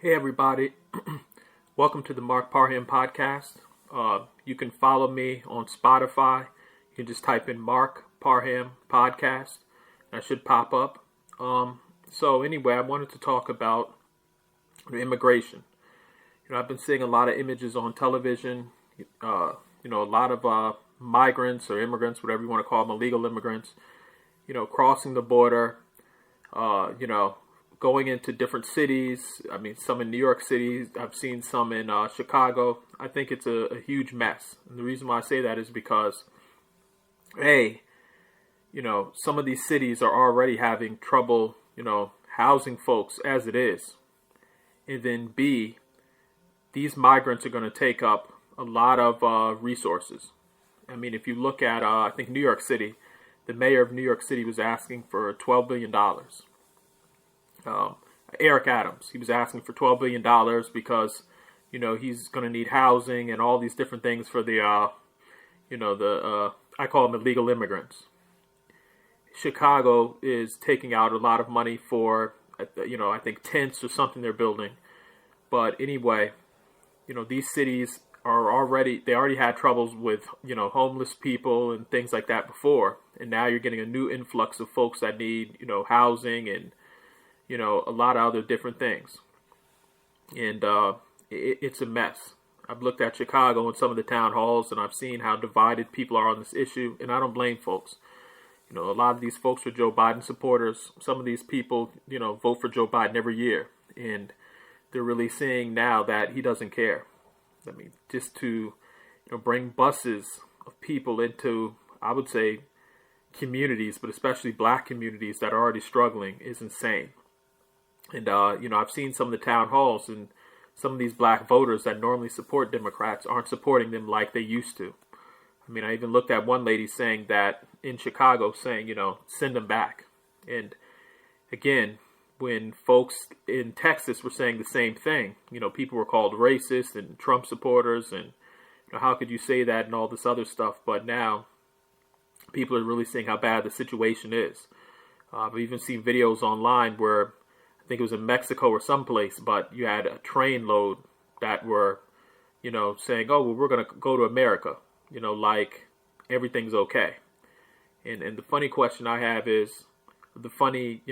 Hey everybody, welcome to the Mark Parham podcast. You can follow me on Spotify. You can just type in Mark Parham podcast. That should pop up. So anyway, I wanted to talk about immigration. I've been seeing a lot of images on television. A lot of migrants or immigrants, whatever you want to call them, illegal immigrants. Crossing the border. Going into different cities. I mean, some in New York City. I've seen some in Chicago. I think it's a huge mess. And the reason why I say that is because, A, some of these cities are already having trouble, housing folks as it is. And then B, these migrants are going to take up a lot of resources. I mean, if you look at, I think New York City, the mayor of New York City was asking for $12 billion. Eric Adams, he was asking for $12 billion because, he's going to need housing and all these different things for the, I call them illegal immigrants. Chicago is taking out a lot of money for, I think tents or something they're building. But anyway, these cities they already had troubles with, homeless people and things like that before. And now you're getting a new influx of folks that need, housing and, a lot of other different things. And it's a mess. I've looked at Chicago and some of the town halls, and I've seen how divided people are on this issue, and I don't blame folks. A lot of these folks are Joe Biden supporters. Some of these people, vote for Joe Biden every year, and they're really seeing now that he doesn't care. I mean, just to bring buses of people into, I would say, communities, but especially black communities that are already struggling is insane. And, I've seen some of the town halls, and some of these black voters that normally support Democrats aren't supporting them like they used to. I mean, I even looked at one lady saying that in Chicago, saying, send them back. And again, when folks in Texas were saying the same thing, people were called racist and Trump supporters, and how could you say that and all this other stuff. But now people are really seeing how bad the situation is. I've even seen videos online where I think it was in Mexico or someplace, but you had a train load that were, saying, oh, well, we're going to go to America, like everything's okay. And the funny question I have is, the funny,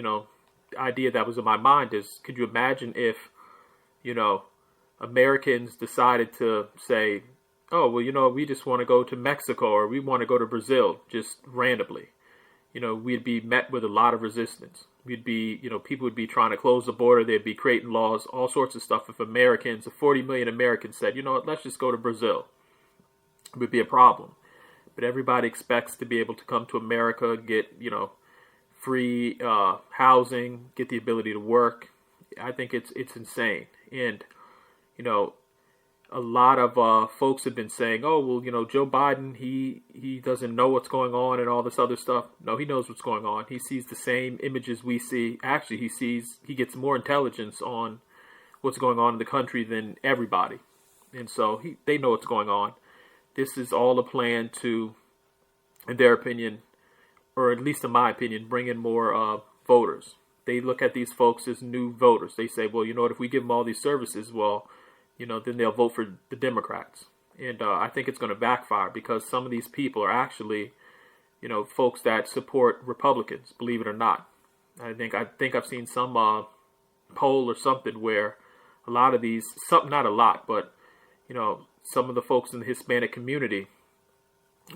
idea that was in my mind is, could you imagine if, Americans decided to say, oh, well, we just want to go to Mexico or we want to go to Brazil just randomly. We'd be met with a lot of resistance. We'd be, people would be trying to close the border. They'd be creating laws, all sorts of stuff. If 40 million Americans said, let's just go to Brazil, it would be a problem. But everybody expects to be able to come to America, get, free housing, get the ability to work. I think it's insane. And, a lot of folks have been saying, oh, well, Joe Biden, he doesn't know what's going on and all this other stuff. No, he knows what's going on. He sees the same images we see. Actually, he gets more intelligence on what's going on in the country than everybody. And so they know what's going on. This is all a plan to, in their opinion, or at least in my opinion, bring in more voters. They look at these folks as new voters. They say, well, if we give them all these services, well, then they'll vote for the Democrats. And I think it's going to backfire because some of these people are actually, folks that support Republicans, believe it or not. I think I've seen some poll or something where a lot of these, not a lot, but, some of the folks in the Hispanic community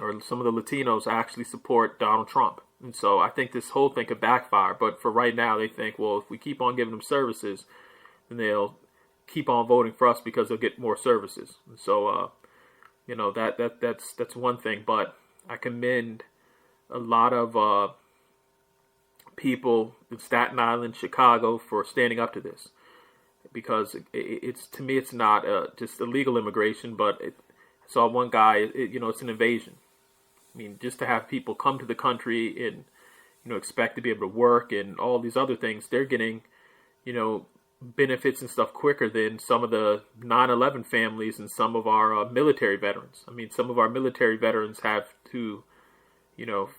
or some of the Latinos actually support Donald Trump. And so I think this whole thing could backfire. But for right now, they think, well, if we keep on giving them services, then they'll keep on voting for us because they'll get more services. And so, that's one thing. But I commend a lot of people in Staten Island, Chicago, for standing up to this. Because it's to me, it's not just illegal immigration, but I saw one guy, it's an invasion. I mean, just to have people come to the country and, expect to be able to work and all these other things, they're getting, benefits and stuff quicker than some of the 9/11 families and some of our military veterans. I mean, some of our military veterans have to,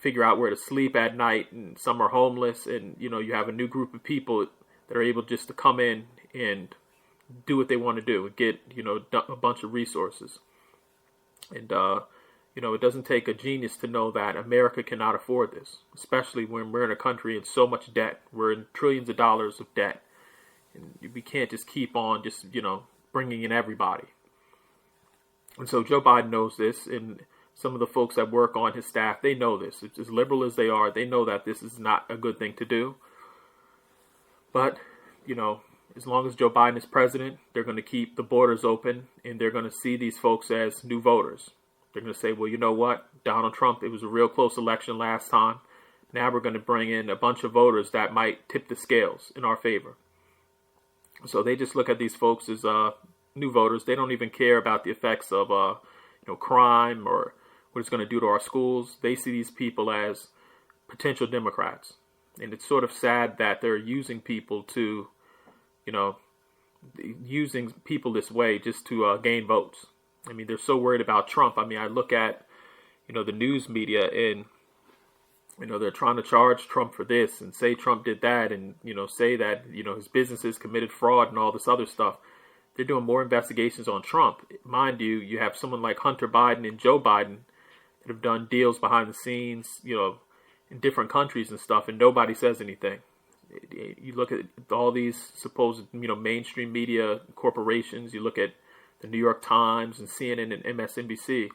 figure out where to sleep at night, and some are homeless, and, you have a new group of people that are able just to come in and, do what they want to do and get, a bunch of resources. And, it doesn't take a genius to know that America cannot afford this, especially when we're in a country in so much debt. We're in trillions of dollars of debt. And we can't just keep on bringing in everybody. And so Joe Biden knows this, and some of the folks that work on his staff, they know this. It's as liberal as they are, they know that this is not a good thing to do. But, as long as Joe Biden is president, they're going to keep the borders open, and they're going to see these folks as new voters. They're going to say, well, you know what? Donald Trump, it was a real close election last time. Now we're going to bring in a bunch of voters that might tip the scales in our favor. So they just look at these folks as new voters. They don't even care about the effects of crime or what it's going to do to our schools. They see these people as potential Democrats. And it's sort of sad that they're using people to, using people this way just to gain votes. I mean, they're so worried about Trump. I mean, I look at, the news media and, they're trying to charge Trump for this and say Trump did that and, say that, his businesses committed fraud and all this other stuff. They're doing more investigations on Trump. Mind you, you have someone like Hunter Biden and Joe Biden that have done deals behind the scenes, in different countries and stuff, and nobody says anything. You look at all these supposed, mainstream media corporations. You look at the New York Times and CNN and MSNBC.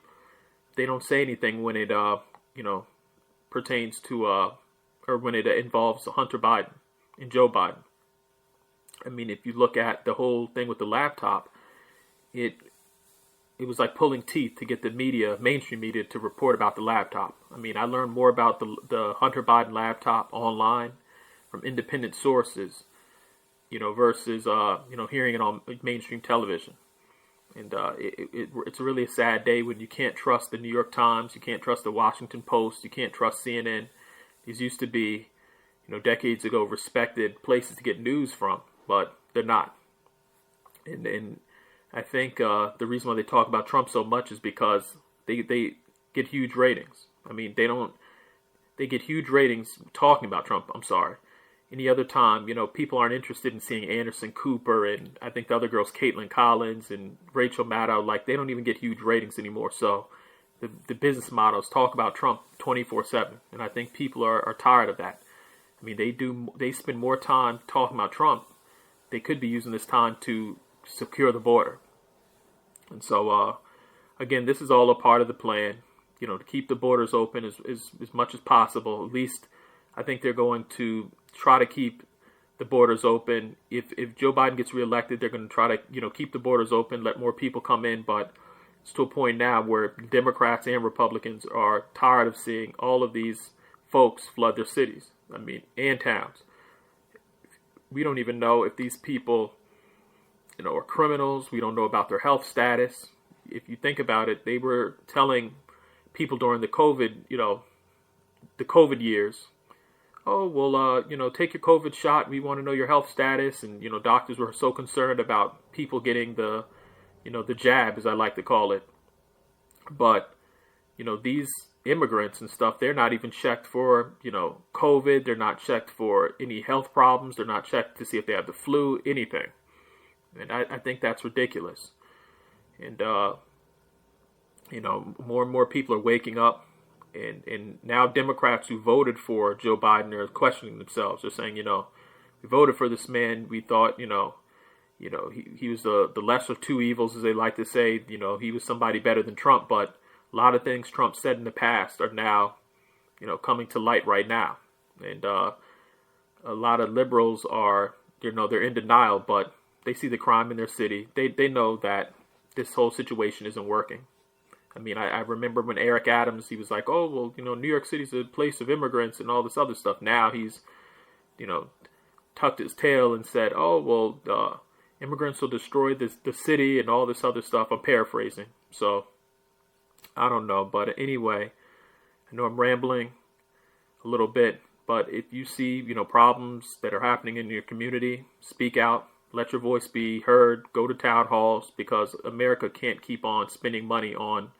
They don't say anything when it, pertains to, or when it involves Hunter Biden and Joe Biden. I mean, if you look at the whole thing with the laptop, it was like pulling teeth to get the media, mainstream media, to report about the laptop. I mean, I learned more about the Hunter Biden laptop online from independent sources, versus, hearing it on mainstream television. And it's really a sad day when you can't trust the New York Times, you can't trust the Washington Post, you can't trust CNN. These used to be, decades ago, respected places to get news from, but they're not. And I think the reason why they talk about Trump so much is because they get huge ratings. I mean, they get huge ratings talking about Trump, I'm sorry. Any other time, people aren't interested in seeing Anderson Cooper and I think the other girls, Caitlin Collins and Rachel Maddow, like they don't even get huge ratings anymore. So the business models talk about Trump 24/7. And I think people are tired of that. I mean, they spend more time talking about Trump. They could be using this time to secure the border. And so, again, this is all a part of the plan, to keep the borders open as much as possible. At least I think they're going to try to keep the borders open. If Joe Biden gets reelected, they're going to try to, keep the borders open, let more people come in. But it's to a point now where Democrats and Republicans are tired of seeing all of these folks flood their cities, and towns. We don't even know if these people, are criminals. We don't know about their health status. If you think about it, they were telling people during the COVID, the COVID years, oh, well, take your COVID shot. We want to know your health status. And, doctors were so concerned about people getting the jab, as I like to call it. But, these immigrants and stuff, they're not even checked for, COVID. They're not checked for any health problems. They're not checked to see if they have the flu, anything. And I think that's ridiculous. And, more and more people are waking up. And now Democrats who voted for Joe Biden are questioning themselves. They're saying, we voted for this man. We thought, he was the lesser of two evils, as they like to say. He was somebody better than Trump. But a lot of things Trump said in the past are now, coming to light right now. And a lot of liberals are, they're in denial, but they see the crime in their city. They know that this whole situation isn't working. I mean, I remember when Eric Adams, he was like, oh, well, New York City's a place of immigrants and all this other stuff. Now he's, tucked his tail and said, oh, well, immigrants will destroy the city and all this other stuff. I'm paraphrasing. So, I don't know. But anyway, I know I'm rambling a little bit. But if you see, problems that are happening in your community, speak out. Let your voice be heard. Go to town halls, because America can't keep on spending money on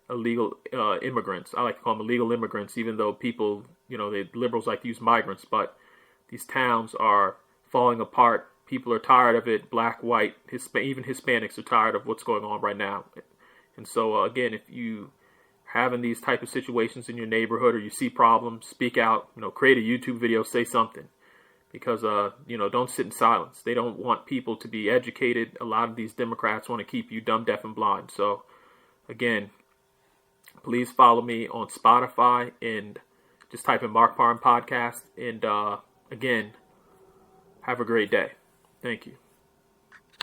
illegal immigrants. I like to call them illegal immigrants, even though people, the liberals like to use migrants. But these towns are falling apart People are tired of it. Black, white, even Hispanics are tired of what's going on right now. And so, again, if you having these type of situations in your neighborhood or you see problems, speak out, create a YouTube video, say something. Because, don't sit in silence. They don't want people to be educated. A lot of these Democrats want to keep you dumb, deaf, and blind. So, again, please follow me on Spotify and just type in Mark Parham Podcast. And, again, have a great day. Thank you.